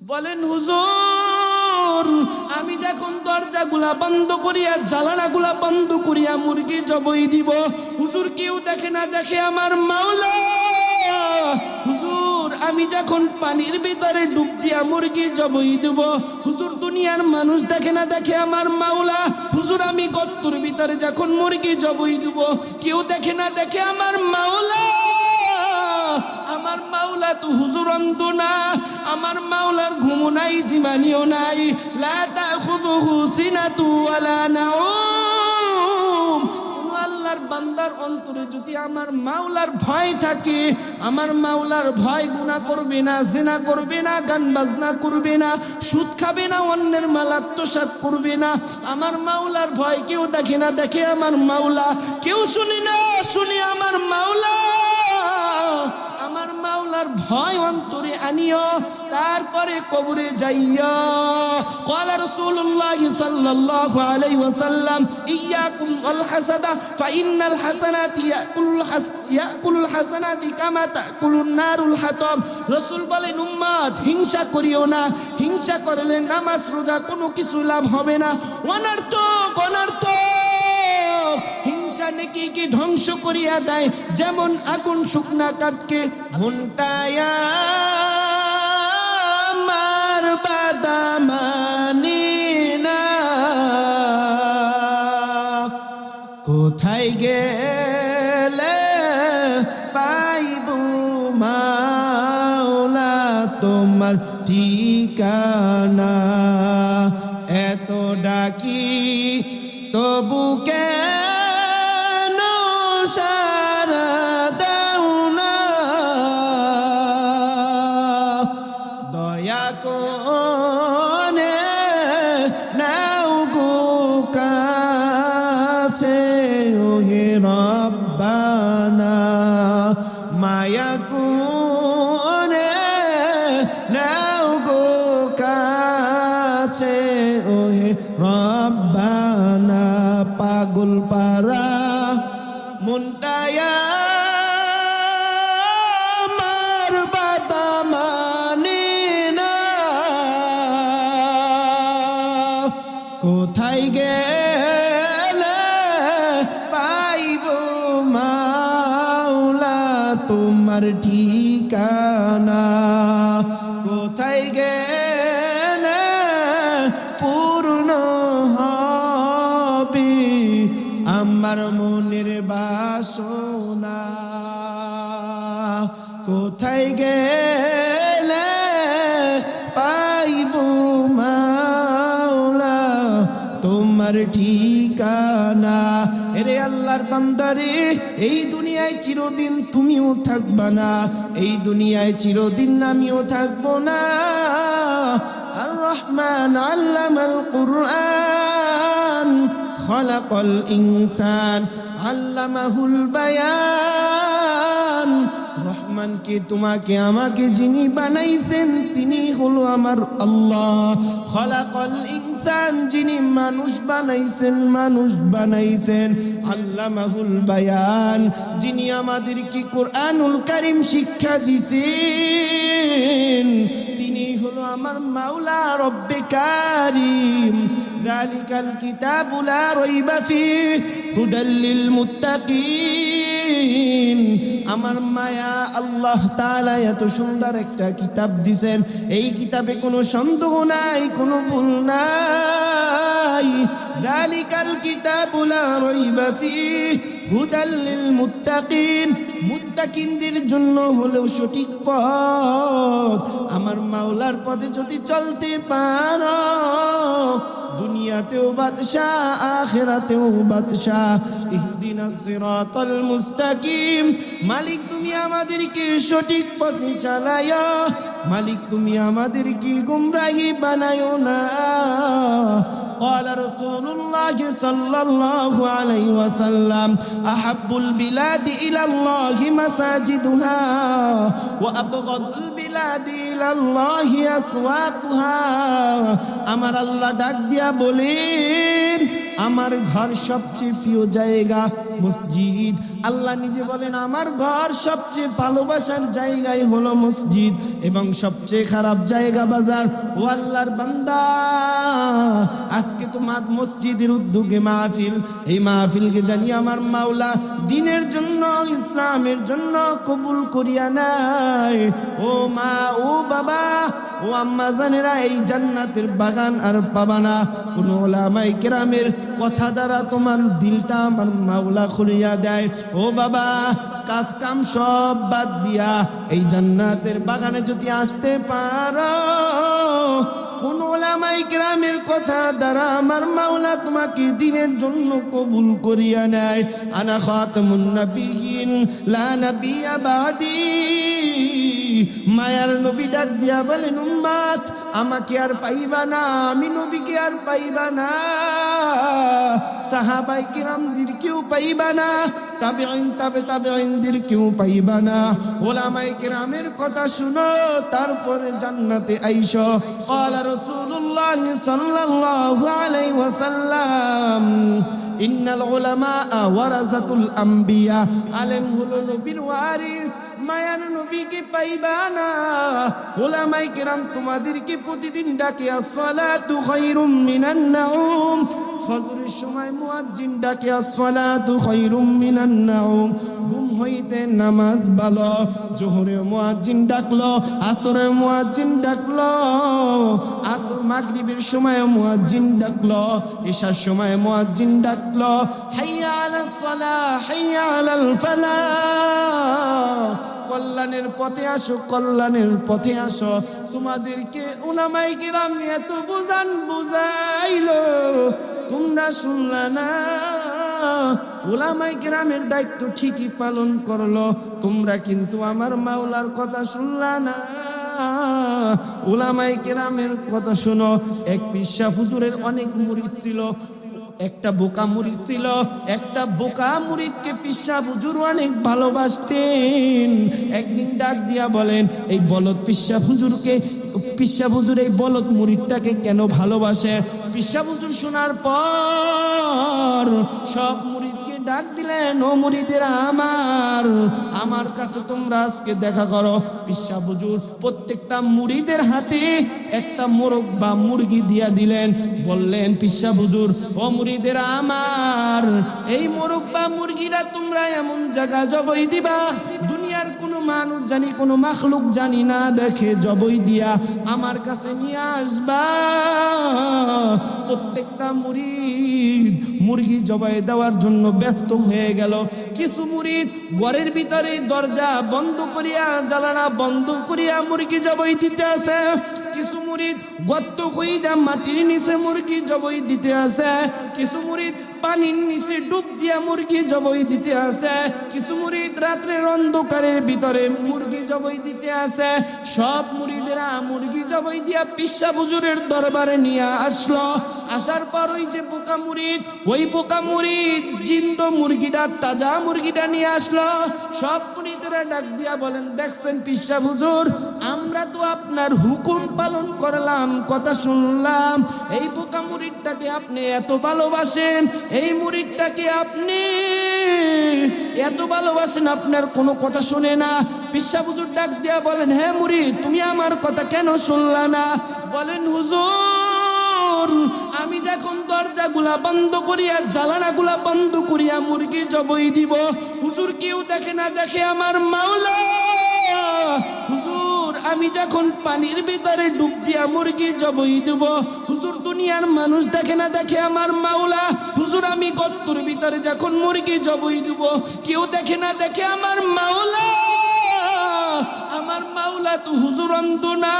বলেন হুজুর, আমি যখন দরজাগুলা বন্ধ করিয়া জানালাগুলা বন্ধ করিয়া মুরগি জবাই দিব, হুজুর কেউ দেখে না দেখে আমার মাওলা। হুজুর আমি যখন পানির ভিতরে ডুব দিয়া মুরগি জবাই দিব, হুজুর দুনিয়ার মানুষ দেখে না দেখে আমার মাওলা। হুজুর আমি গর্তের ভিতরে যখন মুরগি জবাই দিব, কেউ দেখে না দেখে আমার মাওলা। আমার মাওলা তো হুজুর অন্ধ না, আমার মাওলার ঘুম নাই, জীবনীও নাই। লা তাখুযুহু সিনাতু ওয়ালা নাউম। কোন আল্লাহর বান্দার অন্তরে যদি আমার মাওলার ভয় থাকে, আমার মাওলার ভয় গুনাহ করবে না, জিনা করবে না, গান বাজনা করবে না, সুদ খাবে না, অন্যের মাল আত্মসাৎ করবে না। আমার মাওলার ভয় কেউ দেখে না দেখে আমার মাওলা, কেউ শুনি না শুনি আমার মাওলা। আমার মাওলার ভয় অন্তরে আনিও, তারপরে কবরে যাইয়া। ক্বালা রাসূলুল্লাহ সাল্লাল্লাহু আলাইহি ওয়াসাল্লাম ইয়াকুম ওয়াল হাসাদা ফাইন্নাল হাসানাতি ইয়াকুলুল হাসানাতি কামা তাকুলুন নারুল হাতাব। রাসূল বলেন উম্মত হিংসা করিও না, হিংসা করলে নামাজ রোজা কোনো কিছু লাভ হবে না, অনর্থক অনর্থক। হিংসা নেকিকে ধ্বংস করিয়া দেয়, যেমন আগুন শুকনা কাঠকে। মনটায়া আমার বাদা মানি না, কোথায় গেলে পাইব মাওলা তোমার ঠিকানা। এত ডাকি তবু কেন সারা দাও না, দয়া করে নাও গো কাছে ওহে রব্বানা। মায়া করে নাও গো কাছে ওহে রব্বানা। পাগল পারা মনটায়া আমার বাদা মানে না, কোথায় গেলে পাইব মাওলা তোমার ঠিকানা। কোথায় গেলে পূর্ণ হবে আমার মনের বাসনা। কোথায় গেলে পাইব মাওলা তোমার ঠিকানা। এরে আল্লাহর বান্দারে, এই দুনিয়ায় চিরদিন তুমিও থাকবা না, এই দুনিয়ায় চিরদিন আমিও থাকবো না। আর রহমান আল্লামাল কুরআন খলাকাল ইনসান আল্লামাহুল বায়ান। রহমানকে তোমাকে আমাকে যিনি বানাইছেন তিনি হলো আমার আল্লাহ। খলাকাল ইনসান যিনি মানুষ বানাইছেন আল্লামাহুল বায়ান যিনি আমাদেরকে কোরআনুল কারীম শিক্ষা দিয়েছেন তিনি হলো আমার মাওলা রব্বে কারীম। যালিকাল কিতাবু লা রাইবা ফীহি হুদাল লিল মুত্তাকিন। আমার মায়া আল্লাহ তাআলা এত সুন্দর একটা কিতাব দিবেন, এই কিতাবে কোনো সন্দেহ নাই, কোনো ভুল নাই। যালিকাল কিতাবু লা রাইবা ফীহি হুদাল লিল মুত্তাকিন। মুত্তাকিনদের জন্য হলো সঠিক পথ। আমার মাওলার পথে যদি চলতে পারো, দুনিয়াতেও বাদশাহ আখিরাতেও বাদশাহ। ইহদিনাস সিরাতাল মুস্তাকিম। মালিক তুমি আমাদেরকে সঠিক পথে চালায়ো, মালিক তুমি আমাদেরকে গুমরাহি বানায়ো না। قال رسول الله صلى الله عليه وسلم أحب البلاد إلى الله مساجدها وأبغض البلاد إلى الله أسواقها। আমার আল্লাহ ডাক দিয়া বলেন, আমার ঘর সবচেয়ে প্রিয় জায়গা মসজিদ। আল্লাহ নিজে বলেন আমার ঘর সবচেয়ে ভালোবাসার জায়গায় হলো মসজিদ এবং সবচেয়ে খারাপ জায়গা বাজার। ও আল্লাহর বান্দা, আজকে তো মসজিদের উদ্যোগে মাহফিল, এই মাহফিলকে জানি আমার মাওলা দ্বীনের জন্য, ইসলামের জন্য কবুল করিয়া নাই। ও মা, ও বাবা, ও আম্মা জানেরা, এই জান্নাতের বাগান আর পাবা না। কোন ওলামায়ে কেরামের কথা দ্বারা তোমার দিলটা আমার মাওলা খুলিয়া দেয়। ও বাবা, কাজ কাম সব বাদ দিয়া এই জান্নাতের বাগানে যদি আসতে পারো, কোন ওলামায়ে কেরামের কথা দ্বারা আমার মাওলা তোমাকে দ্বীনের জন্য কবুল করিয়া নেয়। আনা খাতামুন নবিয়্যিন লা নবিয়্যা বাদি। মায়ার নবী ডাক দিয়া বলেন উম্মত, আমাকে আর পাইবা না, আমি নবীকে আর পাইবা না, সাহাবায়ে কিরামদের কেউ পাইবা না, তাবেঈন তাবেঈনদের কেউ পাইবা না। ওলামায়ে কিরামের কথা শুনো, তারপরে জান্নাতে আইসো। ক্বালা রাসূলুল্লাহ সাল্লাল্লাহু আলাইহি ওয়াসাল্লাম, ইন্নাল উলামা ওয়ারাসাতুল আম্বিয়া। আলেম হলো নবীর ওয়ারিস। মায়ার নবীকে পাইবা না, ওলামায়ে কেরাম তোমাদেরকে প্রতিদিন ডাকে আসসালাতু খায়রুম মিনান নাউম। ফজরের সময় মুয়াজ্জিন ডাকে আসসালাতু খায়রুম মিনান নাউম, ঘুম হইতে নামাজ ভালো। জোহরে মুয়াজ্জিন ডাকলো, আসরে মুয়াজ্জিন ডাকলো, আসর মাগরিবের সময় মুয়াজ্জিন ডাকলো, ইশার সময় মুয়াজ্জিন ডাকলো, হাইয়া আলাস সালাহ হাইয়া আলাল ফালাহ। কল্যাণের পথে আসো, কল্যাণের পথে আসো। তোমাদেরকে উলামায়ে কিরাম এত বুঝাইলো, তোমরা শুনলা না। উলামায়ে কিরামের দায়িত্ব ঠিকই পালন করলো, তোমরা কিন্তু আমার মাওলার কথা শুনলা না। উলামায়ে কিরামের কথা শোনো। এক পীর সাহেব হুজুরের অনেক মুরিদ ছিল, একটা বোকা মুরিদ ছিল। একটা বোকা মুরিদকে পীর সাহেব হুজুর অনেক ভালোবাসতেন। একদিন ডাক দিয়া বলেন, এই বলদ পীর সাহেব হুজুরকে, পীর সাহেব হুজুর এই বলদ মুরিদটাকে কেন ভালোবাসে? পীর সাহেব হুজুর শোনার পর সব মুরিদকে ডাক দিলেন, ও মুরিদেরা আমার কাছে তোমরা আজকে দেখা করো। পীর সাহেব হুজুর প্রত্যেকটা মুরিদের হাতে একটা মোরগ বা মুরগি দিয়া দিলেন। বললেন, পীর সাহেব হুজুর, ও মুরিদেরা আমার, এই মোরগ বা মুরগিটা তোমরা এমন জায়গা জবাই দিবা, দুনিয়ার কোনো মানুষ জানি, কোনো মাখলুক জানি না দেখে, জবাই দিয়া আমার কাছে নিয়ে আসবা। প্রত্যেকটা মুরিদ মুরগি জবাই দেওয়ার জন্য ব্যস্ত হয়ে গেল। কিছু মুরিদ ঘরের ভিতরে দরজা বন্ধ করিয়া, জানালা বন্ধ করিয়া মুরগি জবাই দিতে আছে। কিছু মুরিদ গর্ত কইরা মাটির নিচে মুরগি জবাই দিতে আছে। কিছু মুরিদ পানির নিচে ডুব দিয়া মুরগি জবাই দিতে আছে। কিছু মুরিদ রাত্রের অন্ধকারের ভিতরে মুরগি জবাই দিতে আছে। সব মুরিদেরা মুরগি জবাই দিয়া পীর সাহেব হুজুরের দরবারে নিয়ে আসলো। আসার পর ওই যে বোকা মুরিদ, ওই বোকা মুরিদ জিন্দ মুরগিটা, তাজা মুরগিটা নিয়ে আসলো। সব মুরিদেরা ডাক দিয়া বলেন, দেখছেন পীর সাহেব হুজুর, আমরা তো আপনার হুকুম পালন করলাম, কথা শুনলাম। এই বোকা মুরিদটাকে আপনি এত ভালোবাসেন, এই মুরিদটাকে আপনি এত ভালোবাসেন, আপনার কোনো কথা শুনে না। পীর সাহেব হুজুর ডাক দিয়া বলেন, হ্যাঁ মুরিদ, তুমি আমার কথা কেন শুনলা না? বলেন, হুজুর, আমি যখন দরজাগুলা বন্ধ করিয়া, জানালাগুলা বন্ধ করিয়া মুরগি জবাই দিব, হুজুর কেউ দেখে না দেখে আমার মাওলা। হুজুর আমি যখন পানির ভিতরে ডুব দিয়া মুরগি জবাই দেব, হুজুর দুনিয়ার মানুষ দেখে না দেখে আমার মাওলা। হুজুর আমি গর্তের ভিতরে যখন মুরগি জবাই দেব, কেউ দেখে না দেখে আমার মাওলা। আমার মাওলা তো হুজুর অন্ধ না,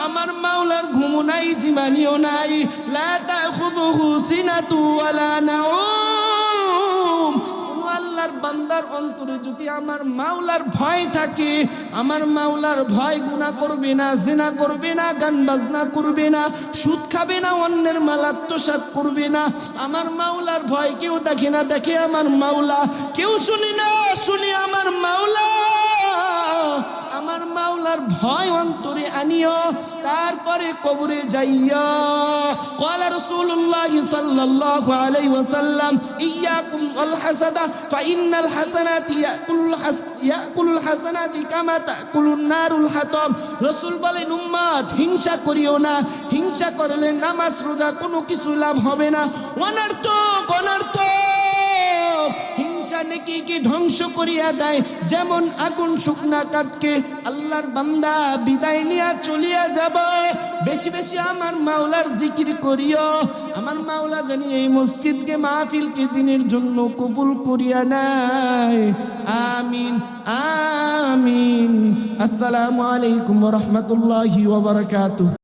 আমার মাওলার ঘুম নাই, জীবানিও নাই। লা তাখুযুহু সিনাতু ওয়ালা নাউম। আল্লাহর বান্দার অন্তরে যদি আমার মাওলার ভয় থাকে, আমার মাওলার ভয় গুনাহ করবে না, জিনা করবে না, গান বাজনা করবে না, সুদ খাবে না, অন্যের মাল আত্মসাৎ করবে না। আমার মাওলার ভয় কেউ দেখে না দেখে আমার মাওলা, কেউ শুনে না শুনে আমার মাওলা। আমার আমার মাওলার ভয় অন্তরে আনিও, তারপরে কবরে যাইয়া। ক্বালা রাসূলুল্লাহ সাল্লাল্লাহু আলাইহি ওয়াসাল্লাম ইয়াকুম আল হাসাদা ফাইন্নাল হাসানাতি ইয়াকুলুল হাসানাতি কামা তাকুলুন নারুল হাতাম। রাসূল বলেন, উম্মত হিংসা করিও না, হিংসা করলে নামাজ রোজা কোনো কিছু লাভ হবে না, অনর্থক অনর্থক। হিংসা নেকিকে ধ্বংস করিয়া দেয়, যেমন আগুন শুকনা কাঠকে। আল্লাহর বান্দা বিদায় নিয়া চলিয়া যাব, বেশি বেশি আমার মাওলার জিকির করিও। আমার মাওলা জানি এই মসজিদকে মাহফিলকে দিনের জন্য কবুল করিয়া নেয়। আমিন আমিন। আসসালামু আলাইকুম ওয়া রাহমাতুল্লাহি ওয়া বারাকাতুহু।